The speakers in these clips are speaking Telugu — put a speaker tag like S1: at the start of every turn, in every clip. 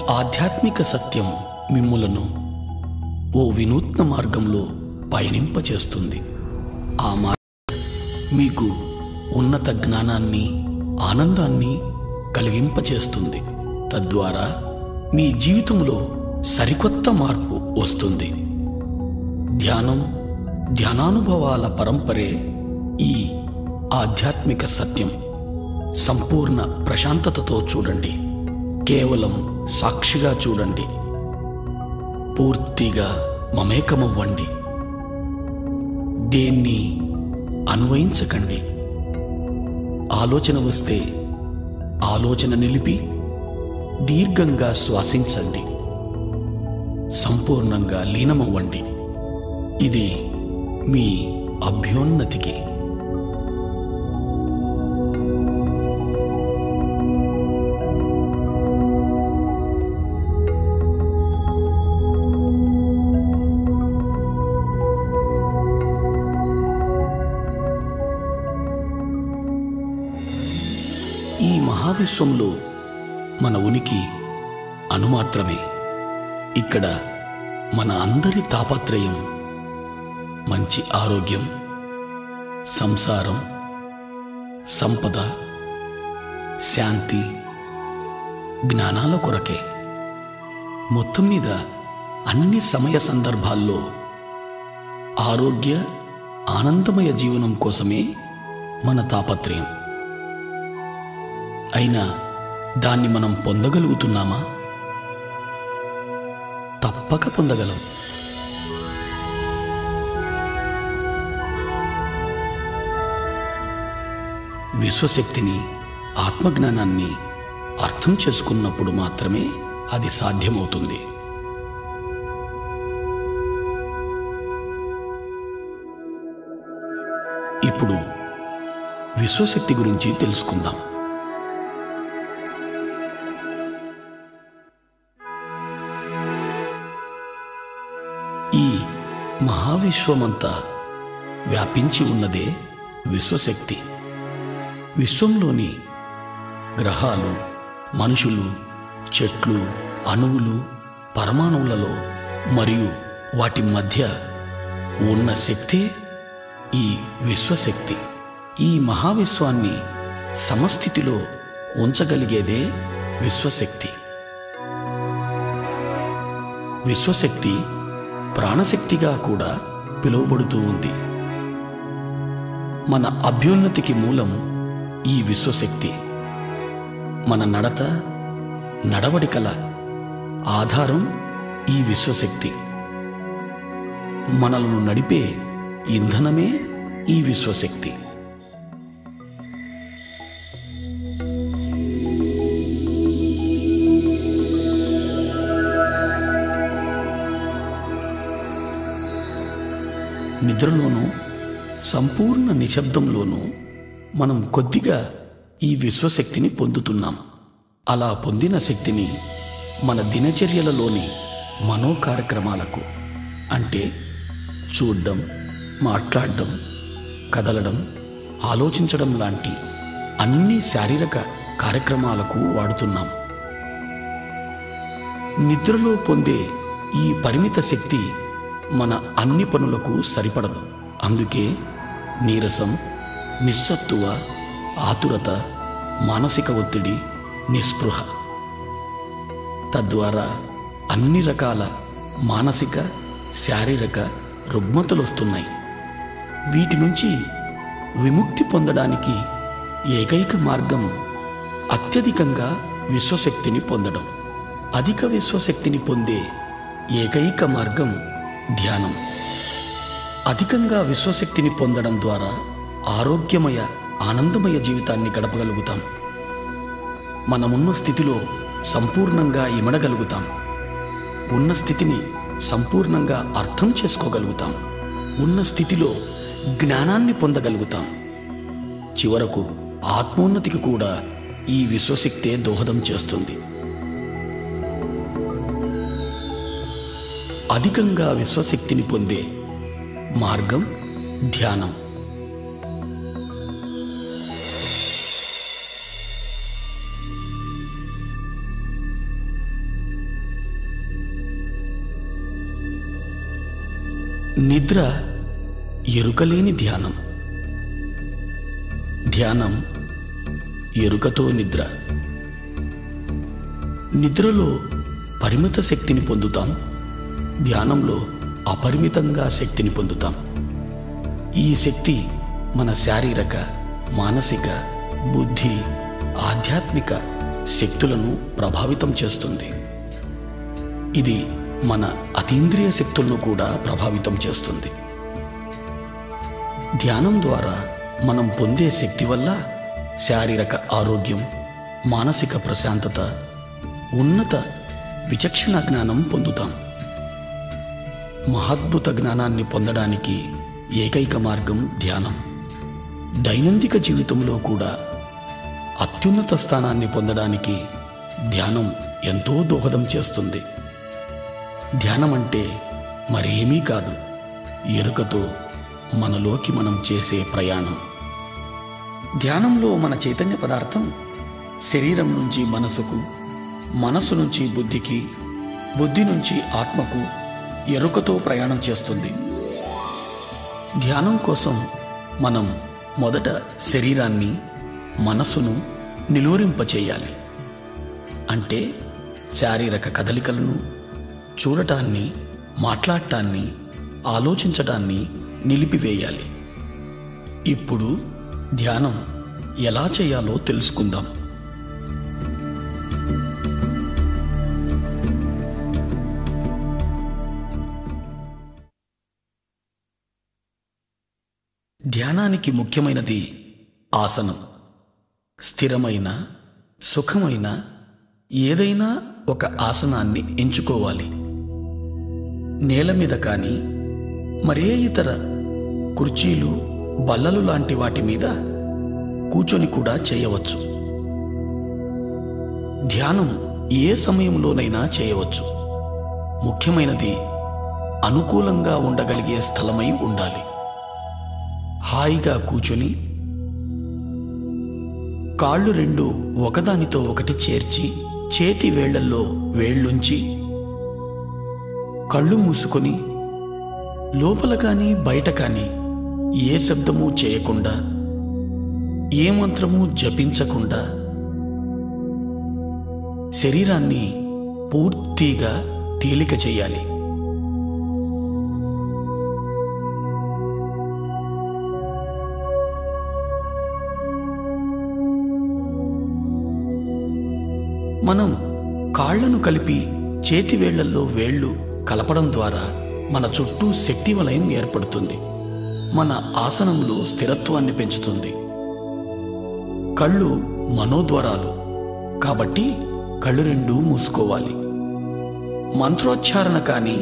S1: ఆధ్యాత్మిక సత్యం మిమ్ములను ఓ వినూత్న మార్గంలో పయనింపచేస్తుంది. ఆ మార్గం మీకు ఉన్నత జ్ఞానాన్ని, ఆనందాన్ని కలిగింపచేస్తుంది. తద్వారా మీ జీవితంలో సరికొత్త మార్పు వస్తుంది. ధ్యానం, ధ్యానానుభవాల పరంపరే ఈ ఆధ్యాత్మిక సత్యం. సంపూర్ణ ప్రశాంతతతో చూడండి. కేవలం సాక్షిగా చూడండి. పూర్తిగా మమేకమవ్వండి. దేన్ని అన్వయించకండి. ఆలోచన వస్తే ఆలోచన నిలిపి దీర్ఘంగా శ్వాసించండి. సంపూర్ణంగా లీనమవ్వండి. ఇది మీ అభ్యున్నతికి. ఈ మహావిశ్వంలో మన ఉనికి అణుమాత్రమే. ఇక్కడ మన అందరి తాపత్రయం మంచి ఆరోగ్యం, సంసారం, సంపద, శాంతి, జ్ఞానాల కొరకే. మొత్తం మీద అన్ని సమయ సందర్భాల్లో ఆరోగ్య, ఆనందమయ జీవనం కోసమే మన తాపత్రయం. అయినా దాన్ని మనం పొందగలుగుతున్నామా? తప్పక పొందగలం. విశ్వశక్తిని, ఆత్మజ్ఞానాన్ని అర్థం చేసుకున్నప్పుడు మాత్రమే అది సాధ్యమవుతుంది. ఇప్పుడు విశ్వశక్తి గురించి తెలుసుకుందాం. ఈ మహావిశ్వమంతా వ్యాపించి ఉన్నదే విశ్వశక్తి. విశ్వంలోని గ్రహాలు, మనుషులు, చెట్లు, అణువులు, పరమాణువులలో మరియు వాటి మధ్య ఉన్న శక్తే ఈ విశ్వశక్తి. ఈ మహావిశ్వాన్ని సమస్థితిలో ఉంచగలిగేదే విశ్వశక్తి. విశ్వశక్తి ప్రాణశక్తిగా కూడా పిలువబడుతూ ఉంది. మన అభ్యున్నతికి మూలం ఈ విశ్వశక్తి. మన నడత, నడవడికల ఆధారం ఈ విశ్వశక్తి. మనలను నడిపే ఇంధనమే ఈ విశ్వశక్తి. నిద్రలోనూ, సంపూర్ణ నిశ్శబ్దంలోనూ మనం కొద్దిగా ఈ విశ్వశక్తిని పొందుతున్నాం. అలా పొందిన శక్తిని మన దినచర్యలలోని మనో కార్యక్రమాలకు, అంటే చూడడం, మాట్లాడడం, కదలడం, ఆలోచించడం లాంటి అన్ని శారీరక కార్యక్రమాలకు వాడుతున్నాం. నిద్రలో పొందే ఈ పరిమిత శక్తి మన అన్ని పనులకు సరిపడదు. అందుకే నీరసం, నిస్సత్తువ, ఆతురత, మానసిక ఒత్తిడి, నిస్పృహ, తద్వారా అన్ని రకాల మానసిక, శారీరక రుగ్మతలు వస్తున్నాయి. వీటి నుంచి విముక్తి పొందడానికి ఏకైక మార్గం అత్యధికంగా విశ్వశక్తిని పొందడం. అధిక విశ్వశక్తిని పొందే ఏకైక మార్గం ధ్యానం. అధికంగా విశ్వశక్తిని పొందడం ద్వారా ఆరోగ్యమయ, ఆనందమయ జీవితాన్ని గడపగలుగుతాం. మనమున్న స్థితిలో సంపూర్ణంగా ఇమడగలుగుతాం. ఉన్న స్థితిని సంపూర్ణంగా అర్థం చేసుకోగలుగుతాం. ఉన్న స్థితిలో జ్ఞానాన్ని పొందగలుగుతాం. చివరకు ఆత్మోన్నతికి కూడా ఈ విశ్వశక్తే దోహదం చేస్తుంది. అధికంగా విశ్వశక్తిని పొందే మార్గం ధ్యానం. నిద్ర ఎరుకలేని ధ్యానం. ధ్యానం ఎరుకతో నిద్ర. నిద్రలో పరిమిత శక్తిని పొందుతాం, ధ్యానంలో అపరిమితంగా శక్తిని పొందుతాం. ఈ శక్తి మన శారీరక, మానసిక, బుద్ధి, ఆధ్యాత్మిక శక్తులను ప్రభావితం చేస్తుంది. ఇది మన అతీంద్రియ శక్తులను కూడా ప్రభావితం చేస్తుంది. ధ్యానం ద్వారా మనం పొందే శక్తి వల్ల శారీరక ఆరోగ్యం, మానసిక ప్రశాంతత, ఉన్నత విచక్షణ జ్ఞానం పొందుతాం. మహాద్భుత జ్ఞానాన్ని పొందడానికి ఏకైక మార్గం ధ్యానం. దైనందిక జీవితంలో కూడా అత్యున్నత స్థానాన్ని పొందడానికి ధ్యానం ఎంతో దోహదం చేస్తుంది. ధ్యానం అంటే మరేమీ కాదు, ఎరుకతో మనలోకి మనం చేసే ప్రయాణం. ధ్యానంలో మన చైతన్య పదార్థం శరీరం నుంచి మనసుకు, మనసు నుంచి బుద్ధికి, బుద్ధి నుంచి ఆత్మకు ఎరుకతో ప్రయాణం చేస్తుంది. ధ్యానం కోసం మనం మొదట శరీరాన్ని, మనసును నిలువరింపచేయాలి. అంటే శారీరక కదలికలను, చూడటాన్ని, మాట్లాడటాన్ని, ఆలోచించటాన్ని నిలిపివేయాలి. ఇప్పుడు ధ్యానం ఎలా చేయాలో తెలుసుకుందాం. ధ్యానానికి ముఖ్యమైనది ఆసనం. స్థిరమైన, సుఖమైన ఏదైనా ఒక ఆసనాన్ని ఎంచుకోవాలి. నేల మీద కానీ, మరే ఇతర కుర్చీలు, బల్లలు లాంటి వాటి మీద కూర్చొని కూడా చేయవచ్చు. ధ్యానం ఏ సమయంలోనైనా చేయవచ్చు. ముఖ్యమైనది అనుకూలంగా ఉండగలిగే స్థలమై ఉండాలి. హాయిగా కూర్చొని కాళ్ళు రెండు ఒకదానితో ఒకటి చేర్చి, చేతి వేళ్లల్లో వేళ్లుంచి, కళ్ళు మూసుకొని లోపల కానీ బయట కానీ ఏ శబ్దమూ చేయకుండా, ఏ మంత్రమూ జపించకుండా శరీరాన్ని పూర్తిగా తేలిక చేయాలి. మనం కాళ్లను కలిపి చేతి వేళ్లల్లో వేళ్లు కలపడం ద్వారా మన చుట్టూ శక్తి వలయం ఏర్పడుతుంది. మన ఆసనంలో స్థిరత్వాన్ని పెంచుతుంది. కళ్ళు మనోద్వారాలు కాబట్టి కళ్ళు రెండూ మూసుకోవాలి. మంత్రోచ్చారణ కానీ,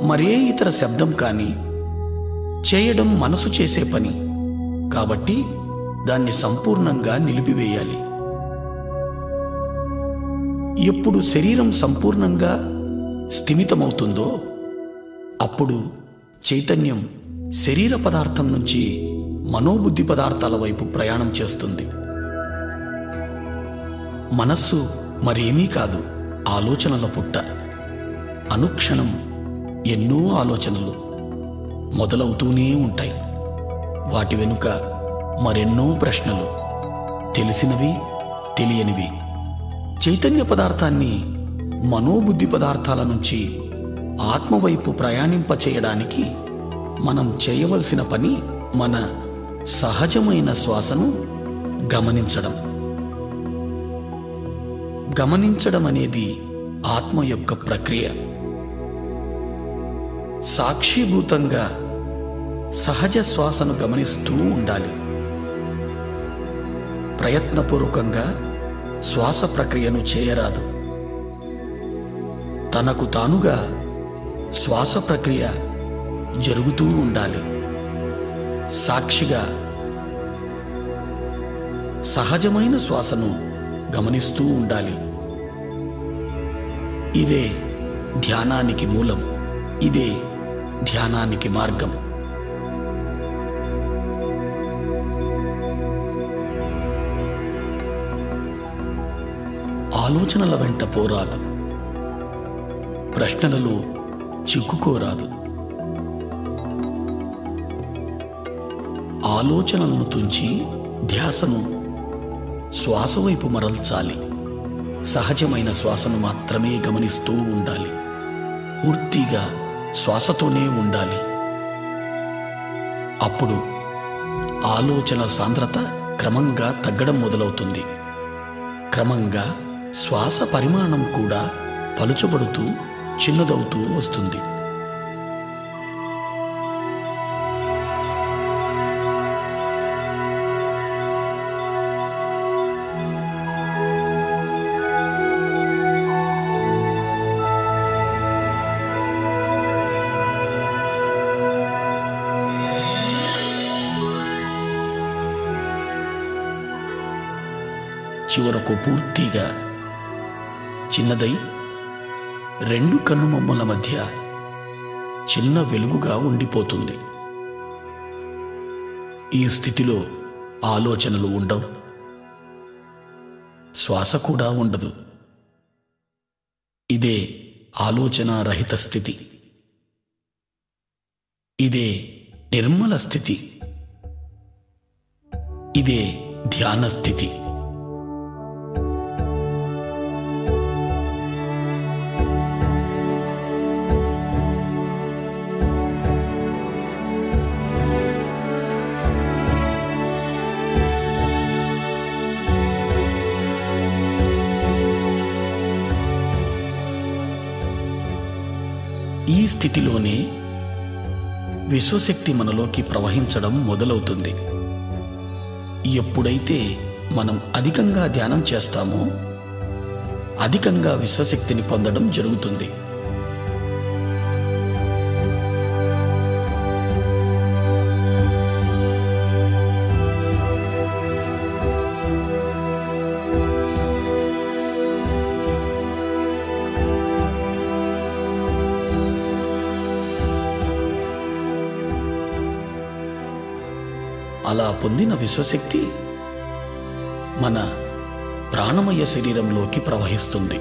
S1: మరే ఇతర శబ్దం కానీ చేయడం మనసు చేసే పని కాబట్టి దాన్ని సంపూర్ణంగా నిలిపివేయాలి. ఎప్పుడు శరీరం సంపూర్ణంగా స్థిమితమవుతుందో అప్పుడు చైతన్యం శరీర పదార్థం నుంచి మనోబుద్ధి పదార్థాల వైపు ప్రయాణం చేస్తుంది. మనస్సు మరేమీ కాదు, ఆలోచనల పుట్ట. అనుక్షణం ఎన్నో ఆలోచనలు మొదలవుతూనే ఉంటాయి. వాటి వెనుక మరెన్నో ప్రశ్నలు, తెలిసినవి, తెలియనివి. చైతన్య పదార్థాన్ని మనోబుద్ధి పదార్థాల నుంచి ఆత్మవైపు ప్రయాణింపచేయడానికి మనం చేయవలసిన పని మన సహజమైన శ్వాసను గమనించడం. గమనించడం అనేది ఆత్మ యొక్క ప్రక్రియ. సాక్షిభూతంగా సహజ శ్వాసను గమనిస్తూ ఉండాలి. ప్రయత్నపూర్వకంగా శ్వాస ప్రక్రియను చేయరాదు. తనకు తానుగా శ్వాస ప్రక్రియ జరుగుతూ ఉండాలి. సాక్షిగా సహజమైన శ్వాసను గమనిస్తూ ఉండాలి. ఇదే ధ్యానానికి మూలం. ఇదే ధ్యానానికి మార్గం. ఆలోచనల వెంట పోరాదు. ప్రశ్నలలో చిక్కుకోరాదు. ఆలోచనలను తుంచి ధ్యాసను శ్వాస వైపు మరల్చాలి. సహజమైన శ్వాసను మాత్రమే గమనిస్తూ ఉండాలి. పూర్తిగా శ్వాసతోనే ఉండాలి. అప్పుడు ఆలోచన సాంద్రత క్రమంగా తగ్గడం మొదలవుతుంది. క్రమంగా శ్వాస పరిమాణం కూడా పలుచబడుతూ చిన్నదవుతూ వస్తుంది. చివరకు పూర్తిగా చిన్నదై రెండు కన్నుబొమ్మల మధ్య చిన్న వెలుగుగా ఉండిపోతుంది. ఈ స్థితిలో ఆలోచనలు ఉండవు, శ్వాస కూడా ఉండదు. ఇదే ఆలోచన రహిత స్థితి. ఇదే నిర్మల స్థితి. ఇదే ధ్యాన స్థితి. ఈ స్థితిలోనే విశ్వశక్తి మనలోకి ప్రవహించడం మొదలవుతుంది. ఎప్పుడైతే మనం అధికంగా ధ్యానం చేస్తామో అధికంగా విశ్వశక్తిని పొందడం జరుగుతుంది. అలా పొందిన విశ్వశక్తి మన ప్రాణమయ శరీరంలోకి ప్రవహిస్తుంది.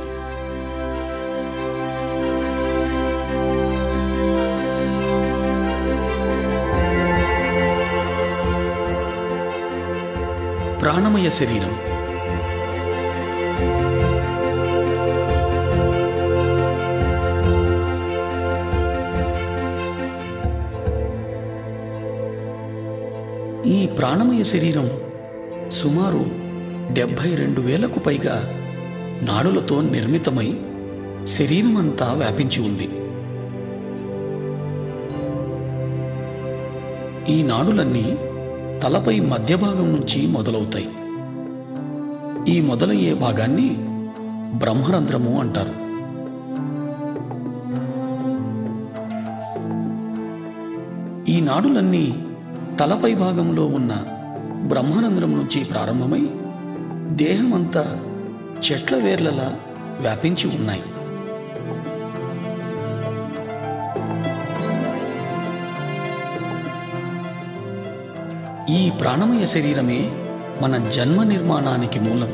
S1: ప్రాణమయ శరీరం ఈ ప్రాణమయ శరీరం సుమారు 72,000కు పైగా నాడులతో నిర్మితమై శరీరమంతా వ్యాపించి ఉంది. ఈ నాడులన్నీ తలపై మధ్య భాగం నుంచి మొదలవుతాయి. ఈ మొదలయ్యే భాగాన్ని బ్రహ్మరంధ్రము అంటారు. ఈ నాడులన్నీ తలపై భాగంలో ఉన్న బ్రహ్మరంధ్రం నుంచి ప్రారంభమై దేహమంతా చెట్ల వేర్లలా వ్యాపించి ఉన్నాయి. ఈ ప్రాణమయ శరీరమే మన జన్మ నిర్మాణానికి మూలం.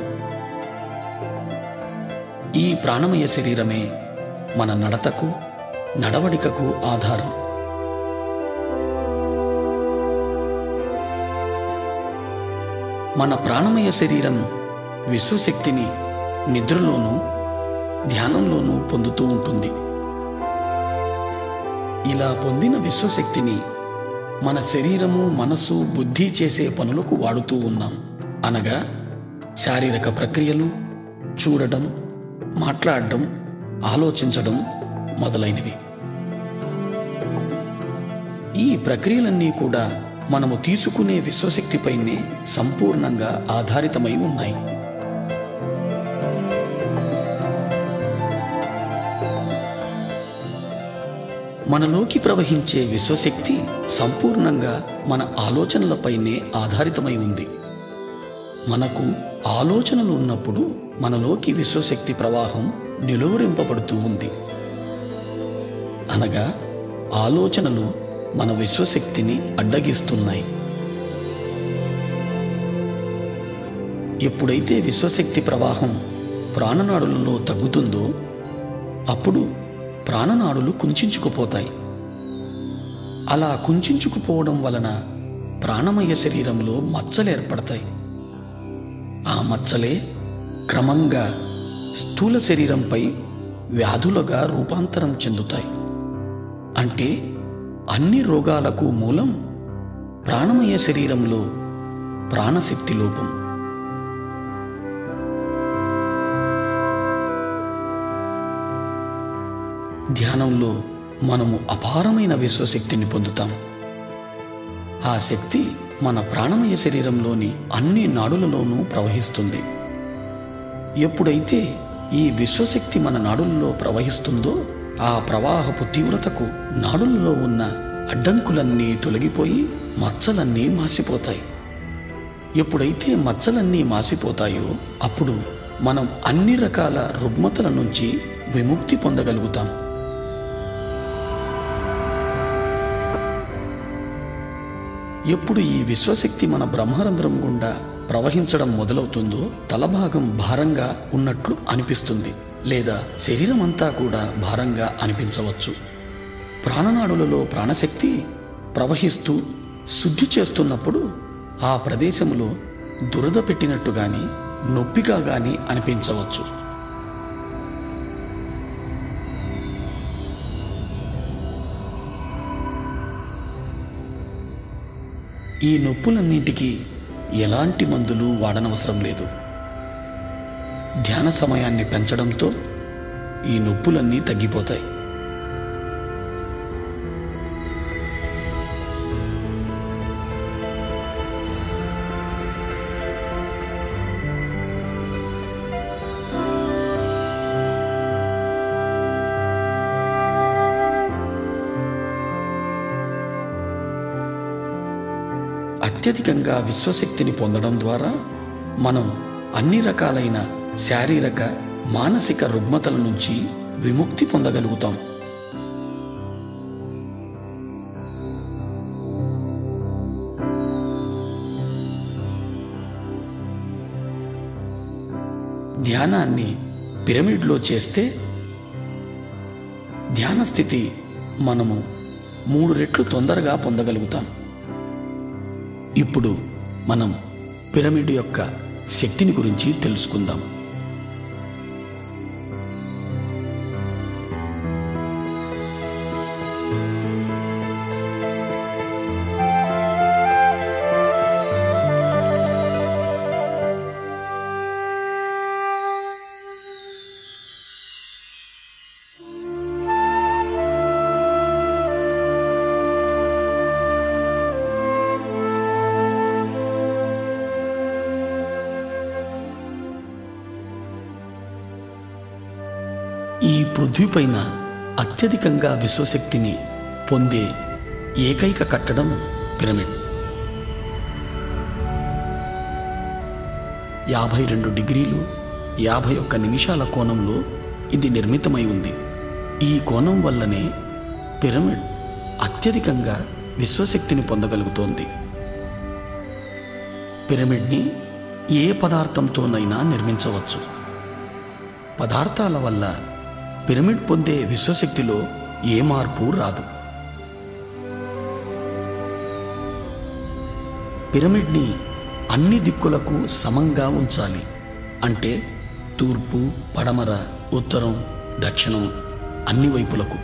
S1: ఈ ప్రాణమయ శరీరమే మన నడతకు, నడవడికకు ఆధారం. మన ప్రాణమయ శరీరం విశ్వశక్తిని నిద్రలోనూ ధ్యానంలోనూ పొందుతూ ఉంటుంది. ఇలా పొందిన విశ్వశక్తిని మన శరీరము, మనసు, బుద్ధి చేసే పనులకు వాడుతూ ఉన్నాం. అనగా శారీరక ప్రక్రియలు, చూడడం, మాట్లాడడం, ఆలోచించడం మొదలైనవి. ఈ ప్రక్రియలన్నీ కూడా మనము తీసుకునే విశ్వశక్తిపైనే సంపూర్ణంగా ఆధారితమై ఉన్నాయి. మనలోకి ప్రవహించే విశ్వశక్తి సంపూర్ణంగా మన ఆలోచనలపైనే ఆధారితమై ఉంది. మనకు ఆలోచనలు ఉన్నప్పుడు మనలోకి విశ్వశక్తి ప్రవాహం నిలువరింపబడుతూ ఉంది. అనగా ఆలోచనలు మన విశ్వశక్తిని అడ్డగిస్తున్నాయి. ఎప్పుడైతే విశ్వశక్తి ప్రవాహం ప్రాణనాడులలో తగ్గుతుందో అప్పుడు ప్రాణనాడులు కుంచించుకుపోతాయి. అలా కుంచించుకుపోవడం వలన ప్రాణమయ శరీరంలో మచ్చలు ఏర్పడతాయి. ఆ మచ్చలే క్రమంగా స్థూల శరీరంపై వ్యాధులుగా రూపాంతరం చెందుతాయి. అంటే అన్ని రోగాలకు మూలం ప్రాణమయ శరీరంలో ప్రాణశక్తి లోపం. ధ్యానంలో మనము అపారమైన విశ్వశక్తిని పొందుతాం. ఆ శక్తి మన ప్రాణమయ శరీరంలోని అన్ని నాడులలోనూ ప్రవహిస్తుంది. ఎప్పుడైతే ఈ విశ్వశక్తి మన నాడులలో ప్రవహిస్తుందో ఆ ప్రవాహపు తీవ్రతకు నాడులలో ఉన్న అడ్డంకులన్నీ తొలగిపోయి మచ్చలన్నీ మాసిపోతాయి. ఎప్పుడైతే మచ్చలన్నీ మాసిపోతాయో అప్పుడు మనం అన్ని రకాల రుగ్మతల నుంచి విముక్తి పొందగలుగుతాం. ఎప్పుడు ఈ విశ్వశక్తి మన బ్రహ్మరంధ్రం గుండా ప్రవహించడం మొదలవుతుందో తలభాగం భారంగా ఉన్నట్లు అనిపిస్తుంది, లేదా శరీరం అంతా కూడా భారంగా అనిపించవచ్చు. ప్రాణనాడులలో ప్రాణశక్తి ప్రవహిస్తూ శుద్ధి చేస్తున్నప్పుడు ఆ ప్రదేశంలో దురద పెట్టినట్టు గాని నొప్పిగా గాని అనిపించవచ్చు. ఈ నొప్పులన్నింటికీ ఎలాంటి మందులు వాడనవసరం లేదు. ధ్యాన సమయాన్ని పెంచడంతో ఈ నొప్పులన్నీ తగ్గిపోతాయి. అత్యధికంగా విశ్వశక్తిని పొందడం ద్వారా మనం అన్ని రకాలైన శారీరక మానసిక రుగ్మతల నుంచి విముక్తి పొందగలుగుతాం. ధ్యానాన్ని పిరమిడ్లో చేస్తే ధ్యాన స్థితి మనము 3 రెట్లు తొందరగా పొందగలుగుతాం. ఇప్పుడు మనం పిరమిడ్ యొక్క శక్తిని గురించి తెలుసుకుందాం. ఈ పృథ్వీపైన అత్యధికంగా విశ్వశక్తిని పొందే ఏకైక కట్టడం పిరమిడ్. 52 డిగ్రీలు 51 నిమిషాల కోణంలో ఇది నిర్మితమై ఉంది. ఈ కోణం వల్లనే పిరమిడ్ అత్యధికంగా విశ్వశక్తిని పొందగలుగుతోంది. పిరమిడ్ని ఏ పదార్థంతోనైనా నిర్మించవచ్చు. పదార్థాల వల్ల పిరమిడ్ పొందే విశ్వశక్తిలో ఏ మార్పు రాదు. పిరమిడ్ని అన్ని దిక్కులకు సమంగా ఉంచాలి. అంటే తూర్పు, పడమర, ఉత్తరం, దక్షిణం అన్ని వైపులకు.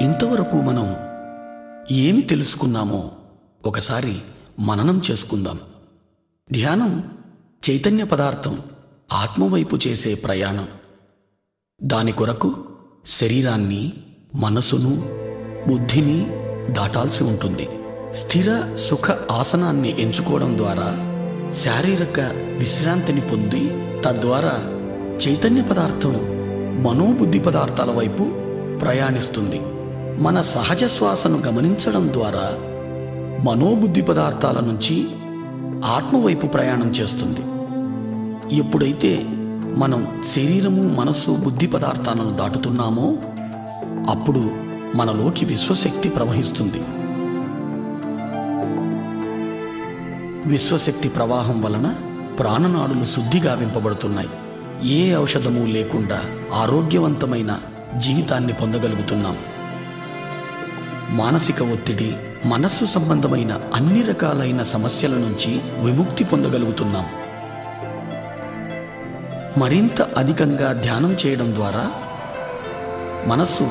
S1: ఇంతవరకు మనం ఏమి తెలుసుకున్నామో ఒకసారి మననం చేసుకుందాం. ధ్యానం చైతన్య పదార్థం ఆత్మవైపు చేసే ప్రయాణం. దాని కొరకు శరీరాన్ని, మనసును, బుద్ధిని దాటాల్సి ఉంటుంది. స్థిర సుఖ ఆసనాన్ని ఎంచుకోవడం ద్వారా శారీరక విశ్రాంతిని పొంది తద్వారా చైతన్య పదార్థం మనోబుద్ధి పదార్థాల వైపు ప్రయాణిస్తుంది. మన సహజ శ్వాసను గమనించడం ద్వారా మనోబుద్ధి పదార్థాల నుంచి ఆత్మవైపు ప్రయాణం చేస్తుంది. ఎప్పుడైతే మనం శరీరము, మనస్సు, బుద్ధి పదార్థాలను దాటుతున్నామో అప్పుడు మనలోకి విశ్వశక్తి ప్రవహిస్తుంది. విశ్వశక్తి ప్రవాహం వలన ప్రాణనాడులు శుద్ధిగా వింపబడుతున్నాయి. ఏ ఔషధము లేకుండా ఆరోగ్యవంతమైన జీవితాన్ని పొందగలుగుతున్నాం. మానసిక ఒత్తిడి, మనస్సు సంబంధమైన అన్ని రకాలైన సమస్యల నుంచి విముక్తి పొందగలుగుతున్నాం. మరింత అధికంగా ధ్యానం చేయడం ద్వారా మనస్సు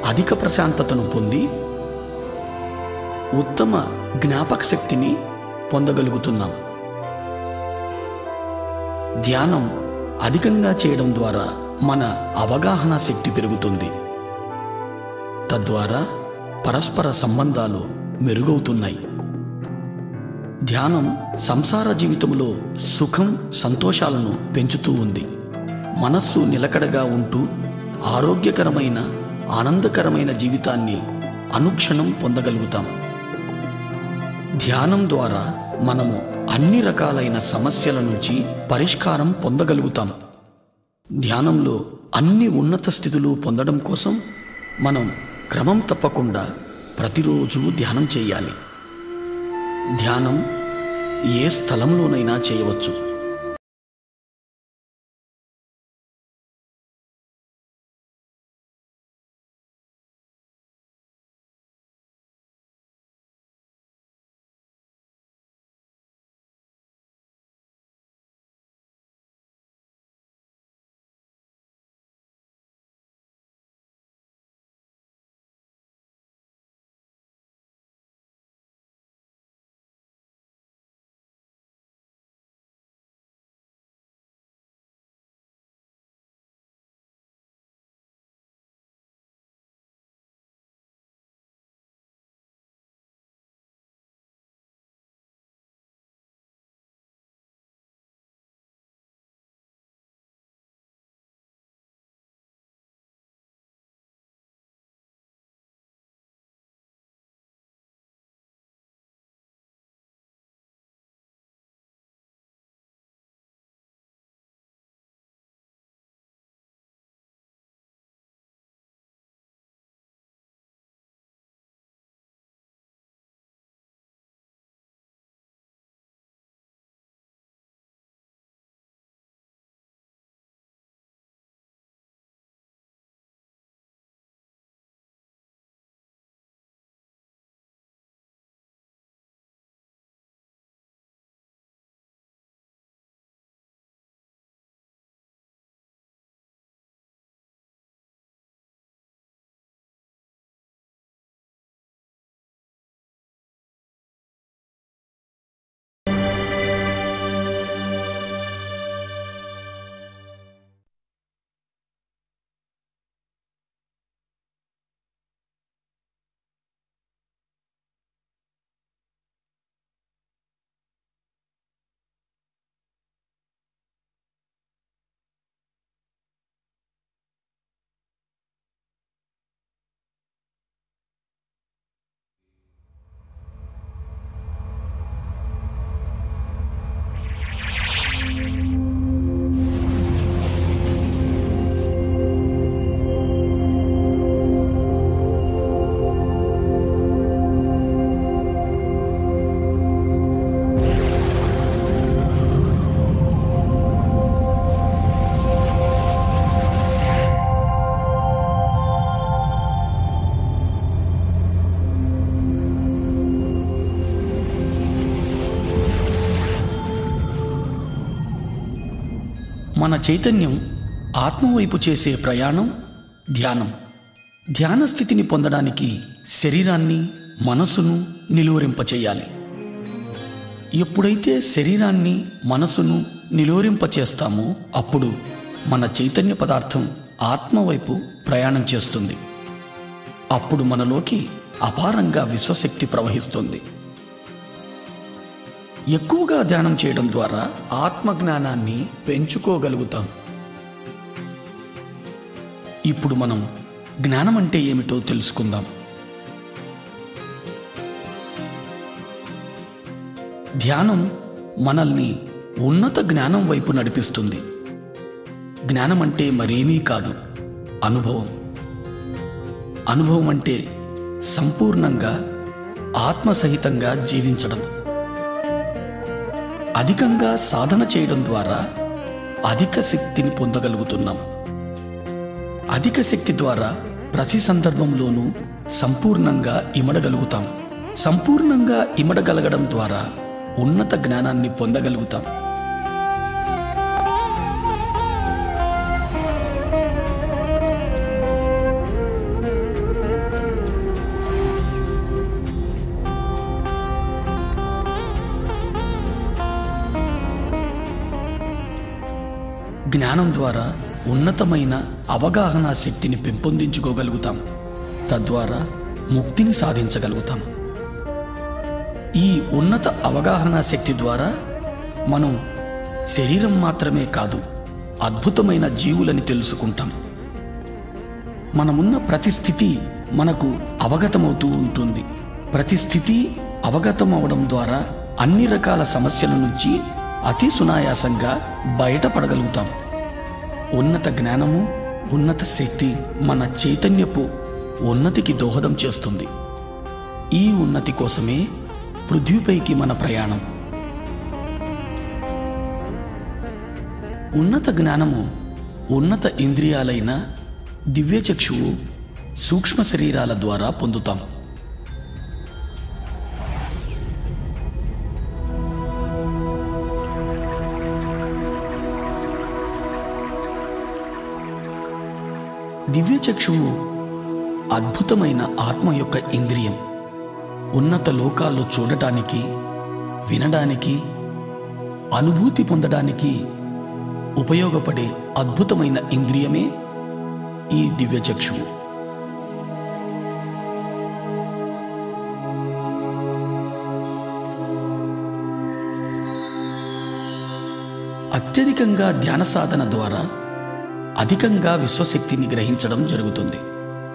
S1: అధిక ప్రశాంతతను పొంది ఉత్తమ జ్ఞాపక శక్తిని పొందగలుగుతున్నాం. ధ్యానం అధికంగా చేయడం ద్వారా మన అవగాహన శక్తి పెరుగుతుంది. తద్వారా పరస్పర సంబంధాలు మెరుగవుతున్నాయి. ధ్యానం సంసార జీవితంలో సుఖం, సంతోషాలను పెంచుతూ ఉంది. మనస్సు నిలకడగా ఉంటూ ఆరోగ్యకరమైన, ఆనందకరమైన జీవితాన్ని అనుక్షణం పొందగలుగుతాం. ధ్యానం ద్వారా మనము అన్ని రకాలైన సమస్యల నుంచి పరిష్కారం పొందగలుగుతాం. ధ్యానంలో అన్ని ఉన్నత స్థితులు పొందడం కోసం మనం క్రమం తప్పకుండా ప్రతిరోజు ధ్యానం చేయాలి. ధ్యానం ఏ స్థలంలోనైనా చేయవచ్చు. మన చైతన్యం ఆత్మవైపు చేసే ప్రయాణం ధ్యానం. ధ్యాన స్థితిని పొందడానికి శరీరాన్ని మనసును నిలువరింపచేయాలి. ఎప్పుడైతే శరీరాన్ని మనసును నిలువరింపచేస్తామో అప్పుడు మన చైతన్య పదార్థం ఆత్మ వైపు ప్రయాణం చేస్తుంది. అప్పుడు మనలోకి అపారంగా విశ్వశక్తి ప్రవహిస్తుంది. ఎక్కువగా ధ్యానం చేయడం ద్వారా ఆత్మజ్ఞానాన్ని పెంచుకోగలుగుతాం. ఇప్పుడు మనం జ్ఞానం అంటే ఏమిటో తెలుసుకుందాం. ధ్యానం మనల్ని ఉన్నత జ్ఞానం వైపు నడిపిస్తుంది. జ్ఞానం అంటే మరేమీ కాదు, అనుభవం. అనుభవం అంటే సంపూర్ణంగా ఆత్మసహితంగా జీవించడం. అధికంగా సాధన చేయడం ద్వారా అధిక శక్తిని పొందగలుగుతున్నాం. అధిక శక్తి ద్వారా ప్రతి సందర్భంలోనూ సంపూర్ణంగా ఇమడగలుగుతాం. సంపూర్ణంగా ఇమడగలగడం ద్వారా ఉన్నత జ్ఞానాన్ని పొందగలుగుతాం. జ్ఞానం ద్వారా ఉన్నతమైన అవగాహన శక్తిని పెంపొందించుకోగలుగుతాం. తద్వారా ముక్తిని సాధించగలుగుతాం. ఈ ఉన్నత అవగాహన శక్తి ద్వారా మనం శరీరం మాత్రమే కాదు, అద్భుతమైన జీవులని తెలుసుకుంటాం. మనమున్న ప్రతి స్థితి మనకు అవగతమవుతూ ఉంటుంది. ప్రతి స్థితి అవగతం అవడం ద్వారా అన్ని రకాల సమస్యల నుంచి అతి సునాయాసంగా బయటపడగలుగుతాం. ఉన్నత జ్ఞానము, ఉన్నత శక్తి మన చైతన్యపు ఉన్నతికి దోహదం చేస్తుంది. ఈ ఉన్నతి కోసమే పృథ్వీపైకి మన ప్రయాణం. ఉన్నత జ్ఞానము ఉన్నత ఇంద్రియాలైన దివ్యచక్షువు, సూక్ష్మ శరీరాల ద్వారా పొందుతాం. దివ్యచక్షువు అద్భుతమైన ఆత్మ యొక్క ఇంద్రియం. ఉన్నత లోకాల్లో చూడటానికి, వినడానికి, అనుభూతి పొందడానికి ఉపయోగపడే అద్భుతమైన ఇంద్రియమే ఈ దివ్యచక్షువు. అత్యధికంగా ధ్యాన సాధన ద్వారా అధికంగా విశ్వశక్తిని గ్రహించడం జరుగుతుంది.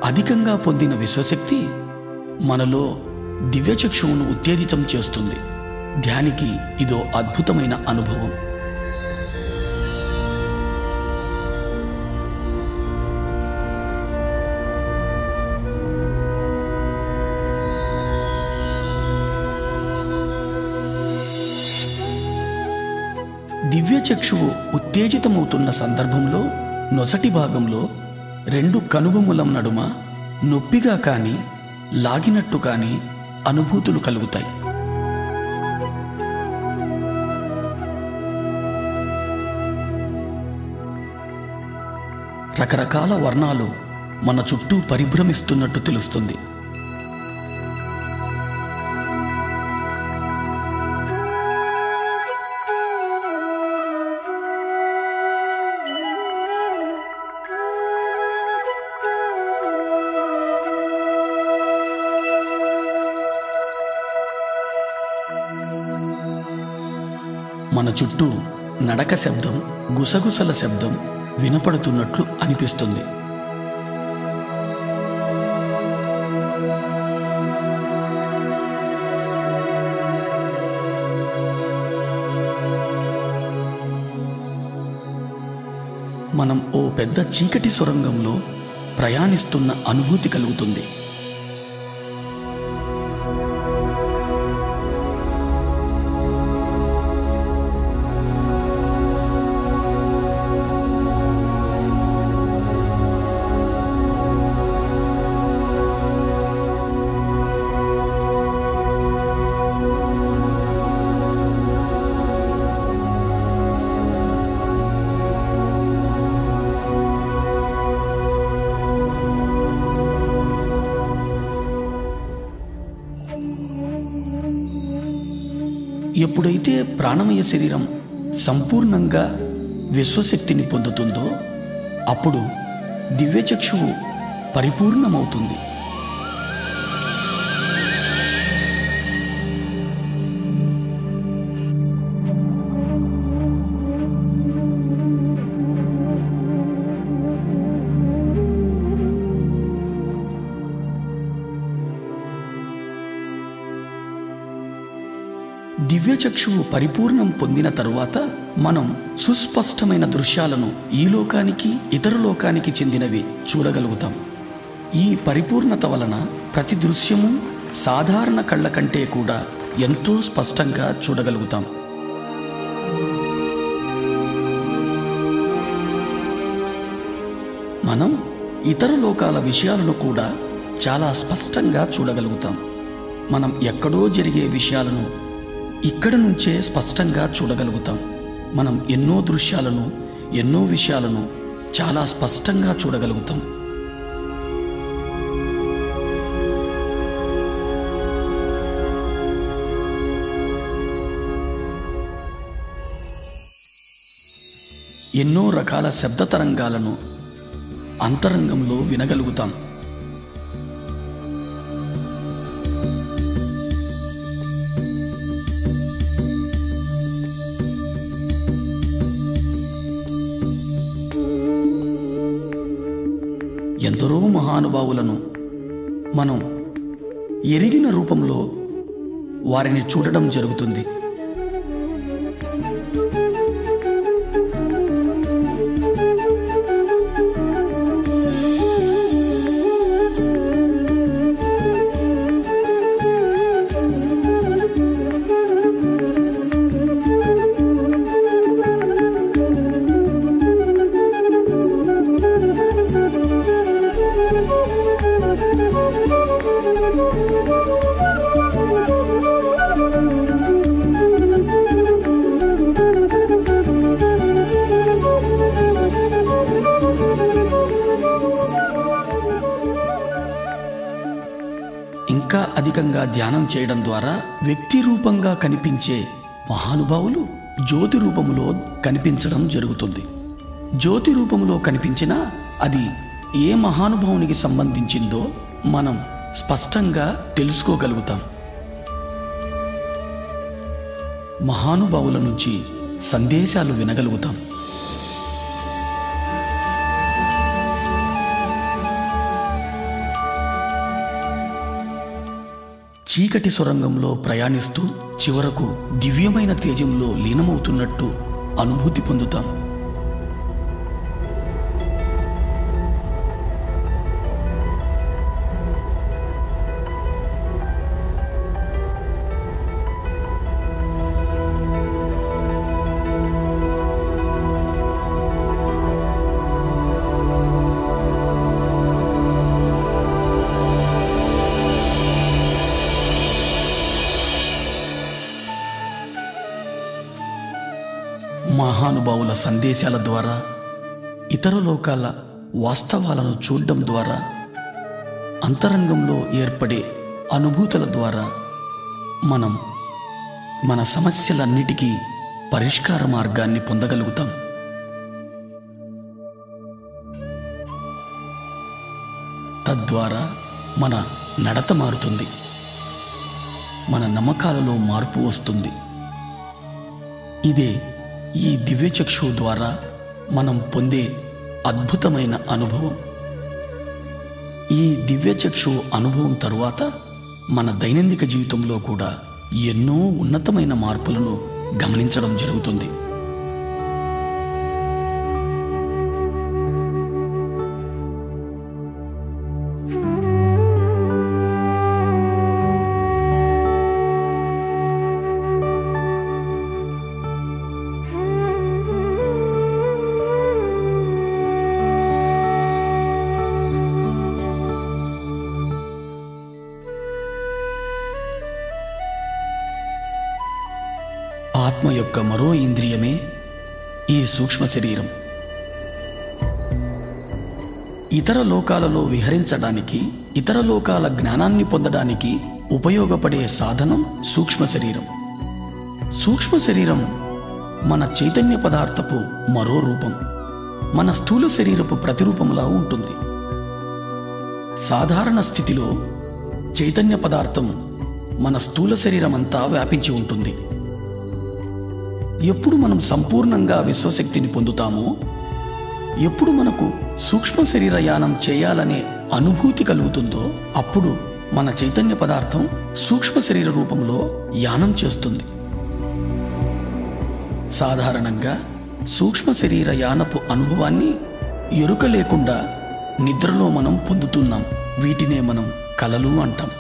S1: అధికంగా పొందిన విశ్వశక్తి మనలో దివ్యచక్షువును ఉత్తేజితం చేస్తుంది. ధ్యానికి ఇదో అద్భుతమైన అనుభవం. దివ్యచక్షువు ఉత్తేజితమవుతున్న సందర్భంలో నొసటి భాగంలో 2 కనుబొమ్మల నడుమ నొప్పిగా కానీ లాగినట్టు కానీ అనుభూతులు కలుగుతాయి. రకరకాల వర్ణాలు మన చుట్టూ పరిభ్రమిస్తున్నట్టు తెలుస్తుంది. మన చుట్టూ నడక శబ్దం, గుసగుసల శబ్దం వినపడుతున్నట్లు అనిపిస్తుంది. మనం ఓ పెద్ద చీకటి సొరంగంలో ప్రయాణిస్తున్న అనుభూతి కలుగుతుంది. ఎప్పుడైతే ప్రాణమయ శరీరం సంపూర్ణంగా విశ్వశక్తిని పొందుతుందో అప్పుడు దివ్యచక్షువు పరిపూర్ణమవుతుంది. దివ్యచక్షువు పరిపూర్ణం పొందిన తరువాత మనం సుస్పష్టమైన దృశ్యాలను ఈ లోకానికి ఇతర లోకానికి చెందినవి చూడగలుగుతాం. ఈ పరిపూర్ణత వలన ప్రతి దృశ్యము సాధారణ కళ్ళ కంటే కూడా ఎంతో స్పష్టంగా చూడగలుగుతాం. మనం ఇతర లోకాల విషయాలను కూడా చాలా స్పష్టంగా చూడగలుగుతాం. మనం ఎక్కడో జరిగే విషయాలను ఇక్కడ నుంచే స్పష్టంగా చూడగలుగుతాం. మనం ఎన్నో దృశ్యాలను ఎన్నో విషయాలను చాలా స్పష్టంగా చూడగలుగుతాం. ఎన్నో రకాల శబ్ద తరంగాలను అంతరంగంలో వినగలుగుతాం. ఎందరో మహానుభావులను మనం ఎరిగిన రూపంలో వారిని చూడడం జరుగుతుంది. ఇంకా అధికంగా ధ్యానం చేయడం ద్వారా వ్యక్తి రూపంగా కనిపించే మహానుభావులు జ్యోతి రూపంలో కనిపించడం జరుగుతుంది. జ్యోతి రూపంలో కనిపించినా అది ఏ మహానుభావునికి సంబంధించిందో మనం స్పష్టంగా తెలుసుకోగలుగుతాం. మహానుభావుల నుంచి సందేశాలు వినగలుగుతాం. చీకటి సొరంగంలో ప్రయాణిస్తూ చివరకు దివ్యమైన తేజంలో లీనమవుతున్నట్టు అనుభూతి పొందుతాం. మహానుభావుల సందేశాల ద్వారా ఇతర లోకాల వాస్తవాలను చూడడం ద్వారా అంతరంగంలో ఏర్పడే అనుభూతుల ద్వారా మనం మన సమస్యలన్నిటికీ పరిష్కార మార్గాన్ని పొందగలుగుతాం. తద్వారా మన నడత మారుతుంది, మన నమ్మకాలలో మార్పు వస్తుంది. ఇదే ఈ దివ్యచక్షువు ద్వారా మనం పొందే అద్భుతమైన అనుభవం. ఈ దివ్యచక్షువు అనుభవం తరువాత మన దైనందిక జీవితంలో కూడా ఎన్నో ఉన్నతమైన మార్పులను గమనించడం జరుగుతుంది. ఆత్మ యొక్క మరో ఇంద్రియమే ఈ సూక్ష్మ శరీరం. ఇతర లోకాలలో విహరించడానికి, ఇతర లోకాల జ్ఞానాన్ని పొందడానికి ఉపయోగపడే సాధనం సూక్ష్మ శరీరం. సూక్ష్మ శరీరం మన చైతన్య పదార్థపు మరో రూపం, మన స్థూల శరీరపు ప్రతిరూపంలా ఉంటుంది. సాధారణ స్థితిలో చైతన్య పదార్థం మన స్థూల శరీరం అంతా వ్యాపించి ఉంటుంది. ఎప్పుడు మనం సంపూర్ణంగా విశ్వశక్తిని పొందుతామో, ఎప్పుడు మనకు సూక్ష్మ శరీర యానం చేయాలనే అనుభూతి కలుగుతుందో, అప్పుడు మన చైతన్య పదార్థం సూక్ష్మ శరీర రూపంలో యానం చేస్తుంది. సాధారణంగా సూక్ష్మ శరీర యానపు అనుభవాన్ని ఎరుక లేకుండా నిద్రలో మనం పొందుతున్నాం. వీటినే మనం కలలు అంటాం.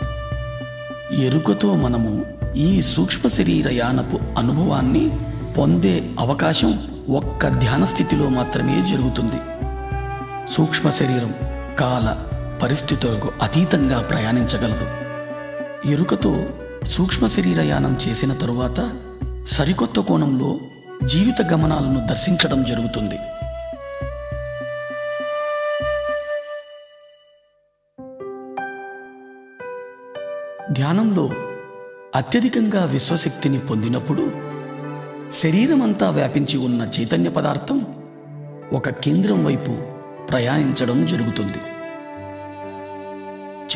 S1: ఎరుకతో మనము ఈ సూక్ష్మ శరీర యానపు అనుభవాన్ని పొందే అవకాశం ఒక్క ధ్యాన స్థితిలో మాత్రమే జరుగుతుంది. సూక్ష్మ శరీరం కాల పరిస్థితులకు అతీతంగా ప్రయాణించగలదు. ఎరుకతో సూక్ష్మ శరీర యానం చేసిన తరువాత సరికొత్త కోణంలో జీవిత గమనాలను దర్శించడం జరుగుతుంది. ధ్యానంలో అత్యధికంగా విశ్వశక్తిని పొందినప్పుడు శరీరమంతా వ్యాపించి ఉన్న చైతన్య పదార్థం ఒక కేంద్రం వైపు ప్రయాణించడం జరుగుతుంది.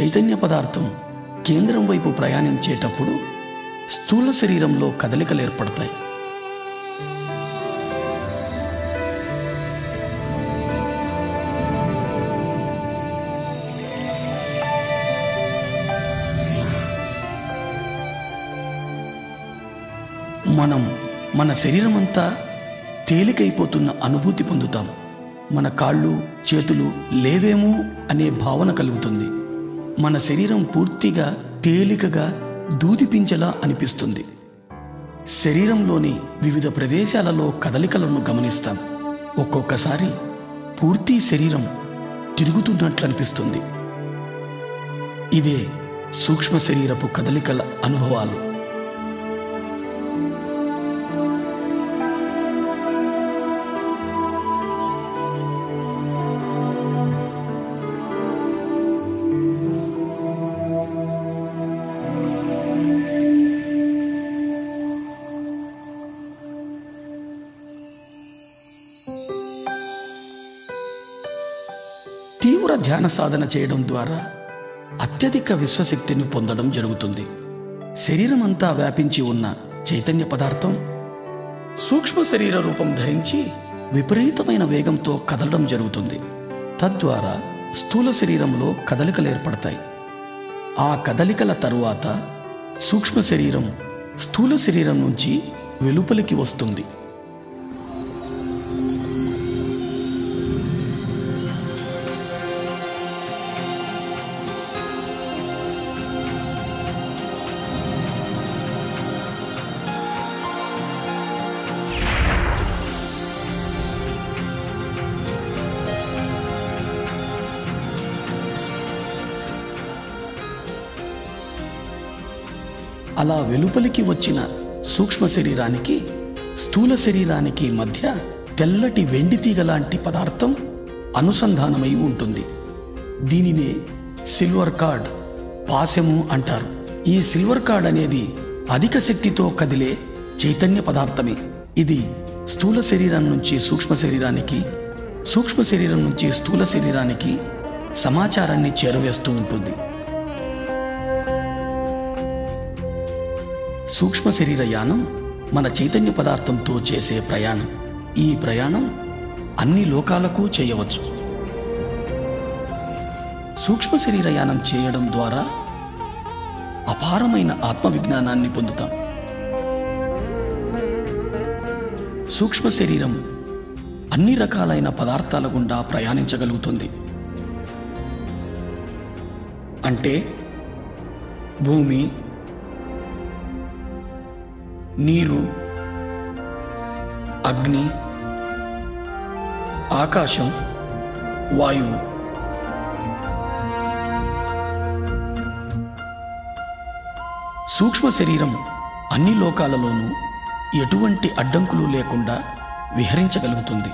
S1: చైతన్య పదార్థం కేంద్రం వైపు ప్రయాణించేటప్పుడు స్థూల శరీరంలో కదలికలు ఏర్పడతాయి. మనం మన శరీరమంతా తేలికైపోతున్న అనుభూతి పొందుతాం. మన కాళ్ళు చేతులు లేవేమో అనే భావన కలుగుతుంది. మన శరీరం పూర్తిగా తేలికగా దూదిపించేలా అనిపిస్తుంది. శరీరంలోని వివిధ ప్రదేశాలలో కదలికలను గమనిస్తాం. ఒక్కొక్కసారి పూర్తి శరీరం తిరుగుతున్నట్లు అనిపిస్తుంది. ఇదే సూక్ష్మ శరీరపు కదలికల అనుభవాలు. తీవ్ర ధ్యాన సాధన చేయడం ద్వారా అత్యధిక విశ్వశక్తిని పొందడం జరుగుతుంది. శరీరం అంతా వ్యాపించి ఉన్న చైతన్య పదార్థం సూక్ష్మ శరీర రూపం ధరించి విపరీతమైన వేగంతో కదలడం జరుగుతుంది. తద్వారా స్థూల శరీరంలో కదలికలు ఏర్పడతాయి. ఆ కదలికల తరువాత సూక్ష్మ శరీరం స్థూల శరీరం నుంచి వెలుపలికి వస్తుంది. అలా వెలుపలికి వచ్చిన సూక్ష్మ శరీరానికి స్థూల శరీరానికి మధ్య తెల్లటి వెండి తీగ లాంటి పదార్థం అనుసంధానమై ఉంటుంది. దీనినే సిల్వర్ కార్డ్, పాశము అంటారు. ఈ సిల్వర్ కార్డ్ అనేది అధిక శక్తితో కదిలే చైతన్య పదార్థమే. ఇది స్థూల శరీరం నుంచి సూక్ష్మ శరీరానికి, సూక్ష్మ శరీరం నుంచి స్థూల శరీరానికి సమాచారాన్ని చేరవేస్తూ ఉంటుంది. సూక్ష్మ శరీర యానం మన చైతన్య పదార్థంతో చేసే ప్రయాణం. ఈ ప్రయాణం అన్ని లోకాలకు చేయవచ్చు. సూక్ష్మ శరీర యానం చేయడం ద్వారా అపారమైన ఆత్మవిజ్ఞానాన్ని పొందుతాం. సూక్ష్మ శరీరం అన్ని రకాలైన పదార్థాల గుండా ప్రయాణించగలుగుతుంది. అంటే భూమి, నీరు, అగ్ని, ఆకాశం, వాయువు. సూక్ష్మ శరీరం అన్ని లోకాలలోనూ ఎటువంటి అడ్డంకులు లేకుండా విహరించగలుగుతుంది.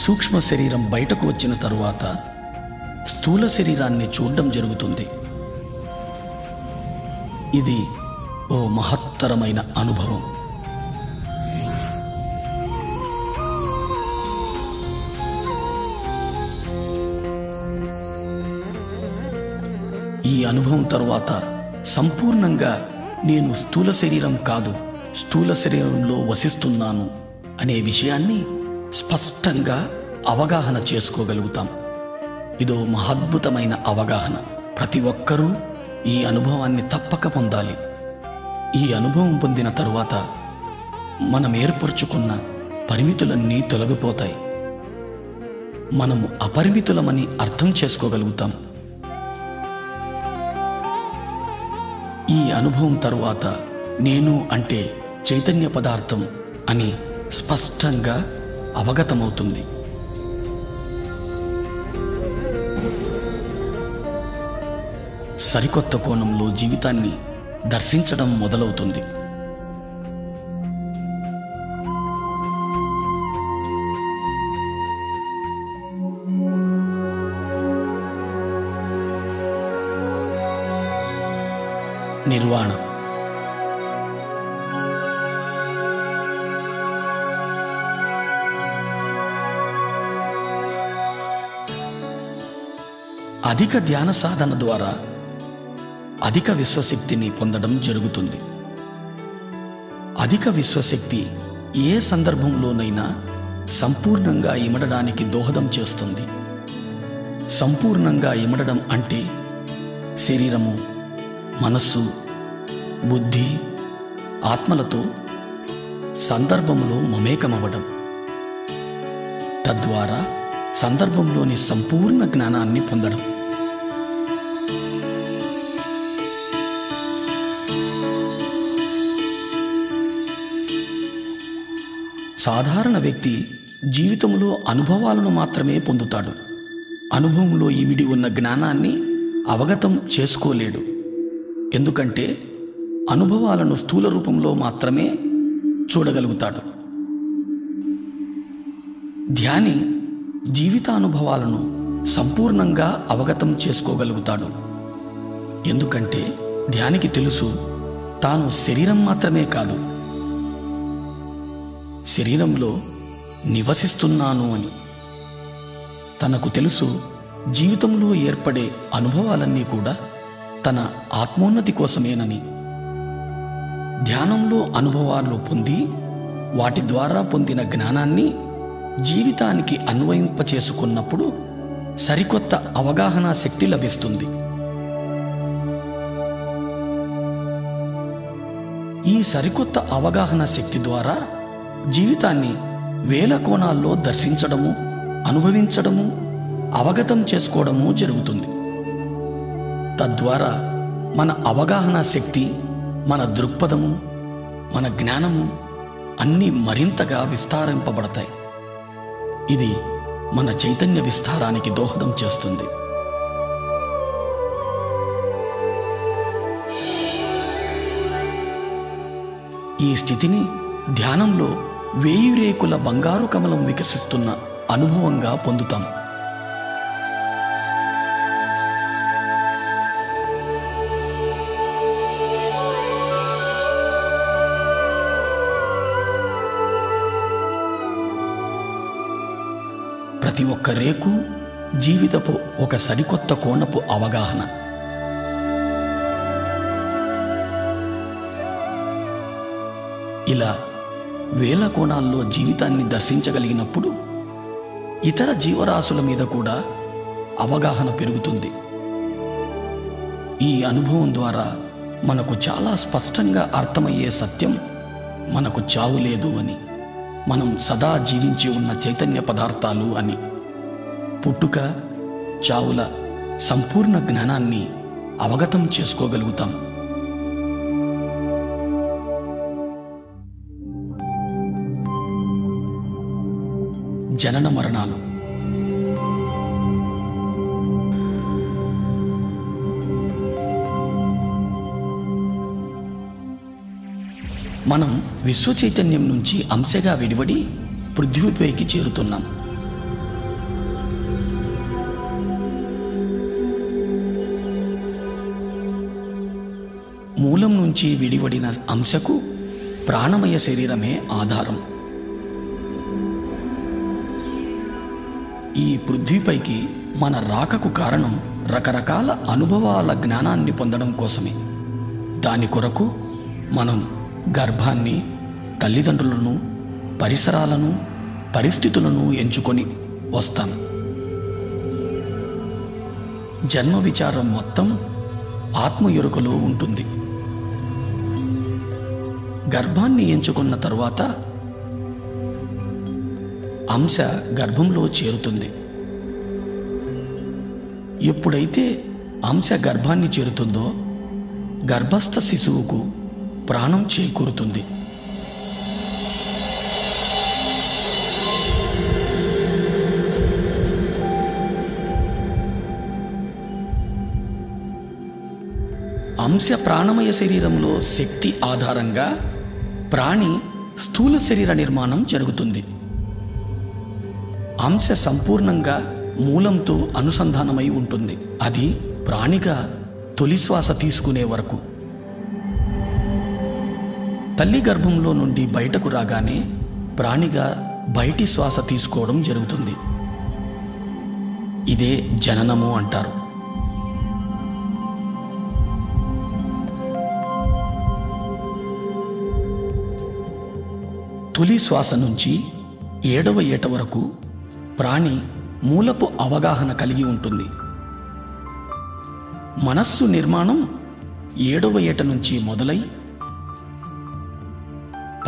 S1: సూక్ష్మ శరీరం బయటకు వచ్చిన తరువాత స్థూల శరీరాన్ని చూడడం జరుగుతుంది. ఇది ఓ మహత్తరమైన అనుభవం. ఈ అనుభవం తరువాత సంపూర్ణంగా నేను స్థూల శరీరం కాదు, స్థూల శరీరంలో వసిస్తున్నాను అనే విషయాన్ని స్పష్టంగా అవగాహన చేసుకోగలుగుతాం. ఇదో మహద్భుతమైన అవగాహన. ప్రతి ఒక్కరూ ఈ అనుభవాన్ని తప్పక పొందాలి. ఈ అనుభవం పొందిన తరువాత మనం ఏర్పరచుకున్న పరిమితులన్నీ తొలగిపోతాయి. మనము అపరిమితులమని అర్థం చేసుకోగలుగుతాం. ఈ అనుభవం తరువాత నేను అంటే చైతన్య పదార్థం అని స్పష్టంగా అవగతమవుతుంది. సరికొత్త కోణంలో జీవితాన్ని దర్శించడం మొదలవుతుంది. నిర్వాణ. అధిక ధ్యాన సాధన ద్వారా అధిక విశ్వశక్తిని పొందడం జరుగుతుంది. అధిక విశ్వశక్తి ఏ సందర్భంలోనైనా సంపూర్ణంగా ఇమడడానికి దోహదం చేస్తుంది. సంపూర్ణంగా ఇమడడం అంటే శరీరము, మనస్సు, బుద్ధి, ఆత్మలతో సందర్భంలో మమేకమవ్వడం, తద్వారా సందర్భంలోని సంపూర్ణ జ్ఞానాన్ని పొందడం. సాధారణ వ్యక్తి జీవితంలో అనుభవాలను మాత్రమే పొందుతాడు. అనుభవంలో ఇమిడి ఉన్న జ్ఞానాన్ని అవగతం చేసుకోలేడు. ఎందుకంటే అనుభవాలను స్థూల రూపంలో మాత్రమే చూడగలుగుతాడు. ధ్యాని జీవితానుభవాలను సంపూర్ణంగా అవగతం చేసుకోగలుగుతాడు. ఎందుకంటే ధ్యానికి తెలుసు తాను శరీరం మాత్రమే కాదు, శరీరంలో నివసిస్తున్నాను అని. తనకు తెలుసు జీవితంలో ఏర్పడే అనుభవాలన్నీ కూడా తన ఆత్మోన్నతి కోసమేనని. ధ్యానంలో అనుభవాలు పొంది వాటి ద్వారా పొందిన జ్ఞానాన్ని జీవితానికి అన్వయింపచేసుకున్నప్పుడు సరికొత్త అవగాహన శక్తి లభిస్తుంది. ఈ సరికొత్త అవగాహన శక్తి ద్వారా జీవితాన్ని వేల కోణాల్లో దర్శించడము, అనుభవించడము, అవగతం చేసుకోవడము జరుగుతుంది. తద్వారా మన అవగాహన శక్తి, మన దృక్పథము, మన జ్ఞానము అన్నీ మరింతగా విస్తారింపబడతాయి. ఇది మన చైతన్య విస్తారానికి దోహదం చేస్తుంది. ఈ స్థితిని ధ్యానంలో 1000 రేకుల బంగారు కమలం వికసిస్తున్న అనుభవంగా పొందుతాం. ప్రతి ఒక్క రేకు జీవితపు ఒక సరికొత్త కోణపు అవగాహన. ఇలా వేల కోణాల్లో జీవితాన్ని దర్శించగలిగినప్పుడు ఇతర జీవరాశుల మీద కూడా అవగాహన పెరుగుతుంది. ఈ అనుభవం ద్వారా మనకు చాలా స్పష్టంగా అర్థమయ్యే సత్యం మనకు చావు లేదు అని, మనం సదా జీవించి ఉన్న చైతన్య పదార్థాలు అని. పుట్టుక, చావుల సంపూర్ణ జ్ఞానాన్ని అవగతం చేసుకోగలుగుతాం. జనన మరణాలు. మనం విశ్వ చైతన్యం నుంచి అంశగా విడివడి పృథ్వీపైకి చేరుతున్నాం. మూలం నుంచి విడివడిన అంశకు ప్రాణమయ శరీరమే ఆధారం. ఈ పృథ్వీపైకి మన రాకకు కారణం రకరకాల అనుభవాల జ్ఞానాన్ని పొందడం కోసమే. దాని కొరకు మనం గర్భాన్ని, తల్లిదండ్రులను, పరిసరాలను, పరిస్థితులను ఎంచుకొని వస్తాం. జన్మ విచారం మొత్తం ఆత్మ ఎరుకలో ఉంటుంది. గర్భాన్ని ఎంచుకున్న తరువాత అంశ గర్భంలో చేరుతుంది. ఎప్పుడైతే అంశ గర్భాన్ని చేరుతుందో గర్భస్థ శిశువుకు ప్రాణం చేకూరుతుంది. అంశ ప్రాణమయ శరీరంలో శక్తి ఆధారంగా ప్రాణి స్థూల శరీర నిర్మాణం జరుగుతుంది. అంశ సంపూర్ణంగా మూలంతో అనుసంధానమై ఉంటుంది. అది ప్రాణిగా తొలి శ్వాస తీసుకునే వరకు. తల్లి గర్భంలో నుండి బయటకు రాగానే ప్రాణిగా బయటి శ్వాస తీసుకోవడం జరుగుతుంది. ఇదే జననము అంటారు. తొలి శ్వాస నుంచి 7వ ఏట వరకు ప్రాణి మూలపు అవగాహన కలిగి ఉంటుంది. మనస్సు నిర్మాణం 7వ ఏట నుంచి మొదలై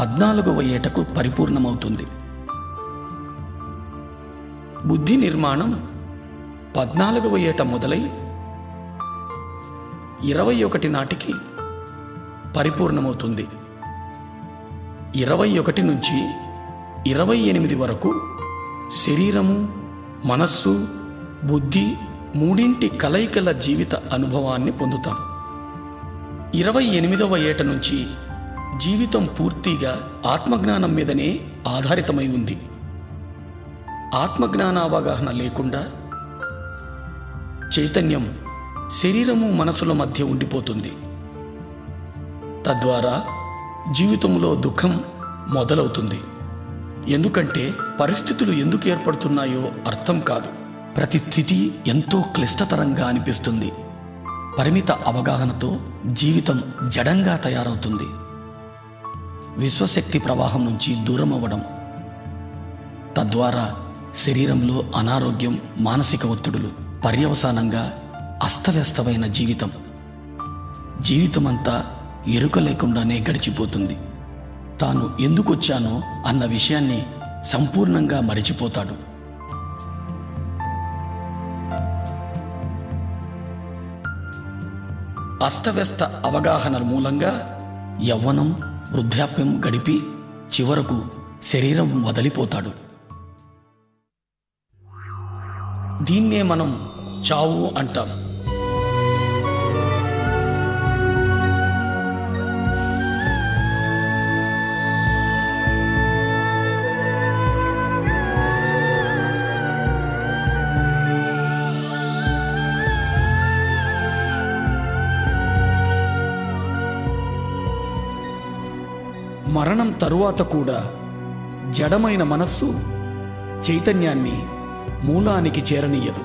S1: 14వ ఏటకు పరిపూర్ణమవుతుంది. బుద్ధి నిర్మాణం 14వ ఏట మొదలై 21 నాటికి పరిపూర్ణమవుతుంది. 21 నుంచి 28 వరకు శరీరము, మనస్సు, బుద్ధి మూడింటి కలయికల జీవిత అనుభవాన్ని పొందుతాం. 28వ ఏట నుంచి జీవితం పూర్తిగా ఆత్మజ్ఞానం మీదనే ఆధారితమై ఉంది. ఆత్మజ్ఞాన అవగాహన లేకుండా చైతన్యం శరీరము, మనసుల మధ్య ఉండిపోతుంది. తద్వారా జీవితంలో దుఃఖం మొదలవుతుంది. ఎందుకంటే పరిస్థితులు ఎందుకు ఏర్పడుతున్నాయో అర్థం కాదు. ప్రతి స్థితి ఎంతో క్లిష్టతరంగా అనిపిస్తుంది. పరిమిత అవగాహనతో జీవితం జడంగా తయారవుతుంది. విశ్వశక్తి ప్రవాహం నుంచి దూరం అవ్వడం, తద్వారా శరీరంలో అనారోగ్యం, మానసిక ఒత్తిడులు, పర్యవసానంగా అస్తవ్యస్తమైన జీవితమంతా ఎరుక లేకుండానే గడిచిపోతుంది. తాను ఎందుకొచ్చానో అన్న విషయాన్ని సంపూర్ణంగా మరిచిపోతాడు. అస్తవ్యస్త అవగాహనల మూలంగా యవ్వనం, వృద్ధాప్యం గడిపి చివరకు శరీరం వదిలిపోతాడు. దీన్నే మనం చావు అంటాం. మరణం తరువాత కూడా జడమైన మనస్సు చైతన్యాన్ని మూలానికి చేరనీయదు.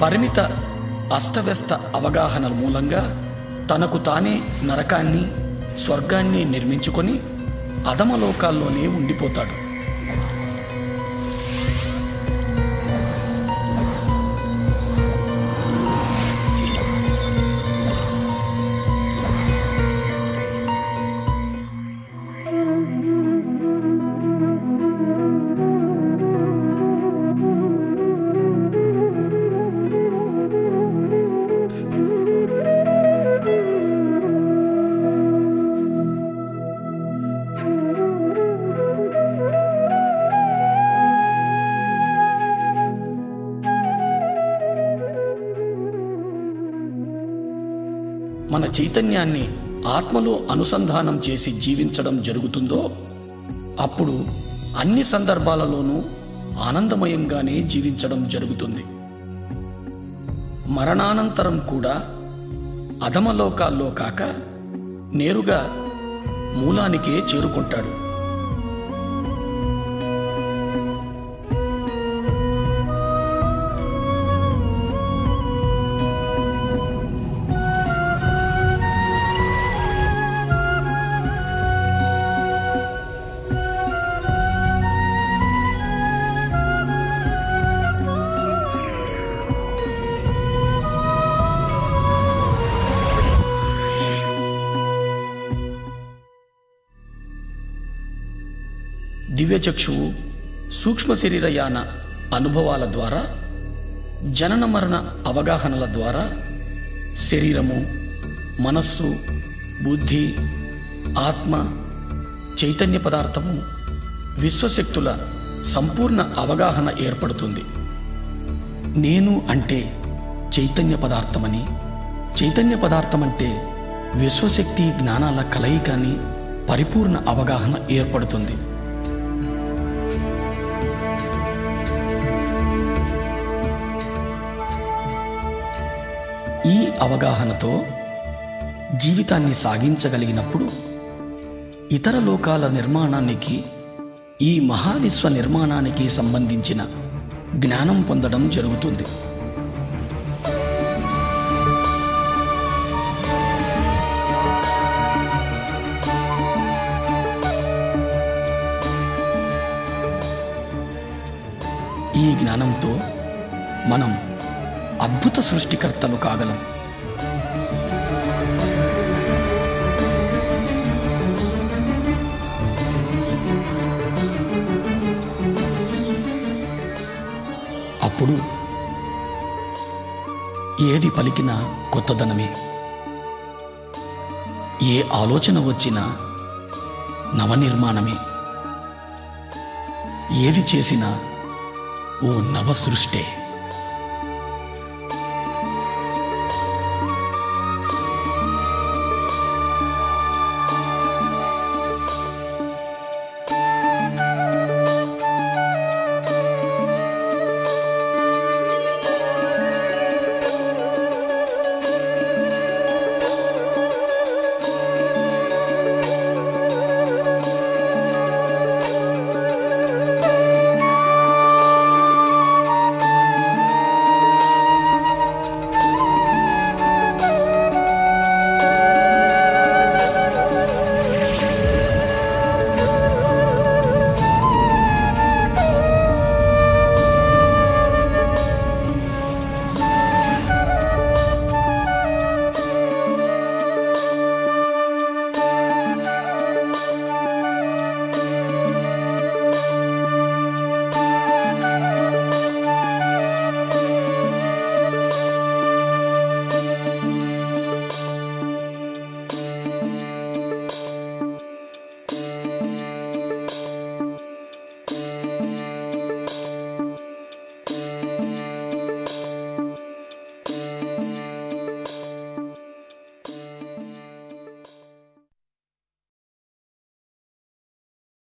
S1: పరిమిత అస్తవ్యస్త అవగాహనల మూలంగా తనకు తానే నరకాన్ని స్వర్గాన్ని నిర్మించుకొని అధమలోకాల్లోనే ఉండిపోతాడు. మన చైతన్యాన్ని ఆత్మలో అనుసంధానం చేసి జీవించడం జరుగుతుందో అప్పుడు అన్ని సందర్భాలలోనూ ఆనందమయంగానే జీవించడం జరుగుతుంది. మరణానంతరం కూడా అధమలోకాల్లో కాక నేరుగా మూలానికే చేరుకుంటాడు. దివ్యచక్షువు సూక్ష్మ శరీరయాన అనుభవాల ద్వారా, జనన మరణ అవగాహనల ద్వారా శరీరము, మనస్సు, బుద్ధి, ఆత్మ, చైతన్య పదార్థము, విశ్వశక్తుల సంపూర్ణ అవగాహన ఏర్పడుతుంది. నేను అంటే చైతన్య పదార్థమని, చైతన్య పదార్థం అంటే విశ్వశక్తి జ్ఞానాల కలయిక అని పరిపూర్ణ అవగాహన ఏర్పడుతుంది. ఈ అవగాహనతో జీవితాన్ని సాగించగలిగినప్పుడు ఇతర లోకాల నిర్మాణానికి, ఈ మహావిశ్వ నిర్మాణానికి సంబంధించిన జ్ఞానం పొందడం జరుగుతుంది. ఈ జ్ఞానంతో మనం అద్భుత సృష్టికర్తలు కాగలం. అప్పుడు ఏది పలికినా కొత్తదనమే, ఏ ఆలోచన వచ్చినా నవనిర్మాణమే, ఏది చేసినా ఓ నవ సృష్టే.